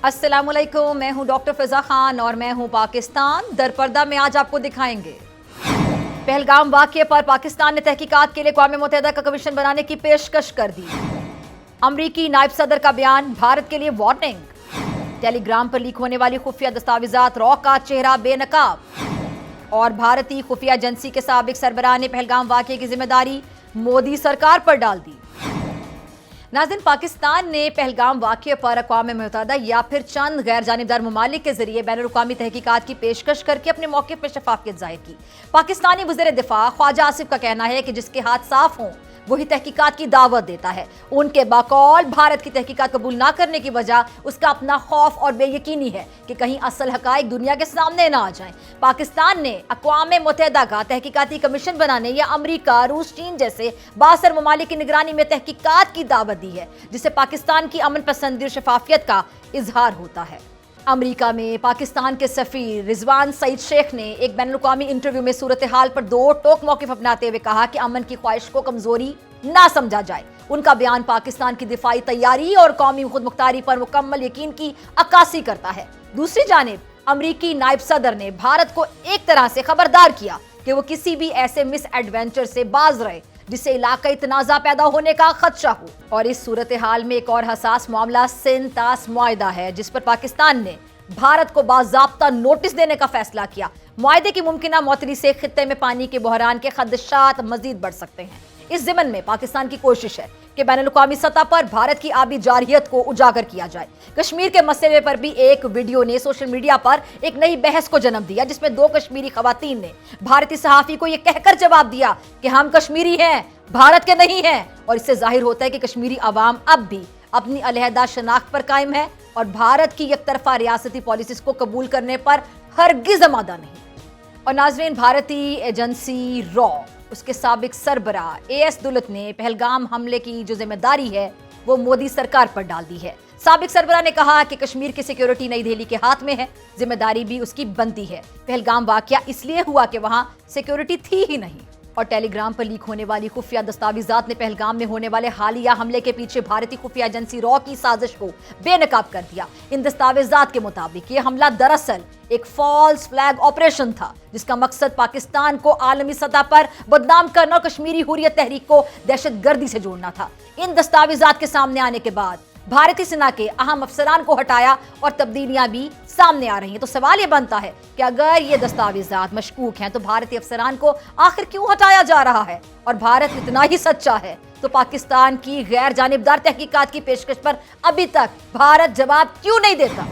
अस्सलाम वालेकुम, मैं हूं डॉक्टर फिजा खान और मैं हूं पाकिस्तान दरपर्दा में। आज आपको दिखाएंगे पहलगाम वाक़ये पर पाकिस्तान ने तहकीकात के लिए अक़वाम मुत्तहिदा का कमीशन बनाने की पेशकश कर दी। अमरीकी नायब सदर का बयान भारत के लिए वार्निंग। टेलीग्राम पर लीक होने वाली खुफिया दस्तावेजात रॉ का चेहरा बेनकाब। और भारतीय खुफिया एजेंसी के साबिक सरबराह ने पहलगाम वाक़ये की जिम्मेदारी मोदी सरकार पर डाल दी। नाज़रीन, पाकिस्तान ने पहलगाम वाक़ये पर अक़वाम मुत्तहिदा या फिर चंद गैर जानिबदार ममालिक के जरिए बैनुल-अक़वामी तहकीकात की पेशकश करके अपने मौक़िफ़ में शफ़ाफ़ियत ज़ाहिर की। पाकिस्तानी वज़ीर दिफ़ा ख्वाजा आसिफ का कहना है कि जिसके हाथ साफ हों वही तहकीकात की दावत देता है। उनके बकौल भारत की तहकीकात कबूल ना करने की वजह उसका अपना खौफ और बेयकीनी है कि कहीं असल हक़ाइक़ दुनिया के सामने ना आ जाएं। पाकिस्तान ने अक़वाम मुत्तहिदा का तहकीकाती कमीशन बनाने या अमरीका, रूस, चीन जैसे बासर ममालिक की निगरानी में तहकीकात की दावत दी है, जिससे पाकिस्तान की अमन पसंदी और शफाफियत का इजहार होता है। अमरीका में पाकिस्तान के सफ़ीर रिजवान सईद शेख ने एक बैनुल-अक़वामी इंटरव्यू में सूरत हाल पर दो टोक मौक़िफ़ अपनाते हुए कहा कि अमन की ख्वाहिश को कमज़ोरी ना समझा जाए। उनका बयान पाकिस्तान की दिफाई तैयारी और कौमी खुद मुख्तारी पर मुकम्मल यकीन की अक्कासी करता है। दूसरी जानिब अमरीकी नायब सदर ने भारत को एक तरह से खबरदार किया कि वो किसी भी ऐसे मिस एडवेंचर से बाज रहे जिससे इलाकाई तनाज़ा पैदा होने का खदशा हो। और इस सूरत हाल में एक और हसास मामला सिंध तास मुआहिदा है, जिस पर पाकिस्तान ने भारत को बाज़ाब्ता नोटिस देने का फैसला किया। मुआहिदे की मुमकिना मौतरी से खित्ते में पानी के बहरान के खदशात मजीद बढ़ सकते हैं। इस ज़िमन में पाकिस्तान की कोशिश है कि बैनुल-अक़वामी सतह पर भारत की आबी जारहियत को उजागर किया जाए। कश्मीर के मसले पर भी एक वीडियो ने सोशल मीडिया पर एक नई बहस को जन्म दिया, जिसमें दो कश्मीरी खवातीन ने भारतीय सहाफ़ी को यह कहकर जवाब दिया कि हम कश्मीरी हैं, भारत के नहीं हैं। और इससे जाहिर होता है कि कश्मीरी अवाम अब भी अपनी अलहदा शनाख्त पर कायम है और भारत की एकतरफा रियासती पॉलिसीज़ को कबूल करने पर हरगिज़ आमादा नहीं। और नाज़रीन, भारतीय एजेंसी रॉ उसके साबिक सरबराह एएस दुलत ने पहलगाम हमले की जो जिम्मेदारी है वो मोदी सरकार पर डाल दी है। साबिक सरबराह ने कहा कि कश्मीर की सिक्योरिटी नई दिल्ली के हाथ में है, जिम्मेदारी भी उसकी बनती है। पहलगाम वाकया इसलिए हुआ कि वहां सिक्योरिटी थी ही नहीं। और टेलीग्राम पर लीक होने वाली खुफिया दस्तावेजात ने पहलगाम में होने वाले हालिया हमले के पीछे भारतीय खुफिया एजेंसी रॉ की साजिश को बेनकाब कर दिया। इन दस्तावेजात के मुताबिक ये हमला दरअसल एक फॉल्स फ्लैग ऑपरेशन था, जिसका मकसद पाकिस्तान को आलमी सतह पर बदनाम करना और कश्मीरी हुर्रियत तहरीक को दहशतगर्दी से जोड़ना था। इन दस्तावेजात के सामने आने के बाद भारतीय सेना के अहम अफसरान को हटाया और तब्दीलियां भी सामने आ रही हैं। तो सवाल ये बनता है कि अगर ये दस्तावेजात मशकूक हैं तो भारतीय अफसरान को आखिर क्यों हटाया जा रहा है? और भारत इतना ही सच्चा है तो पाकिस्तान की गैर जानिबदार तहकीकात की पेशकश पर अभी तक भारत जवाब क्यों नहीं देता?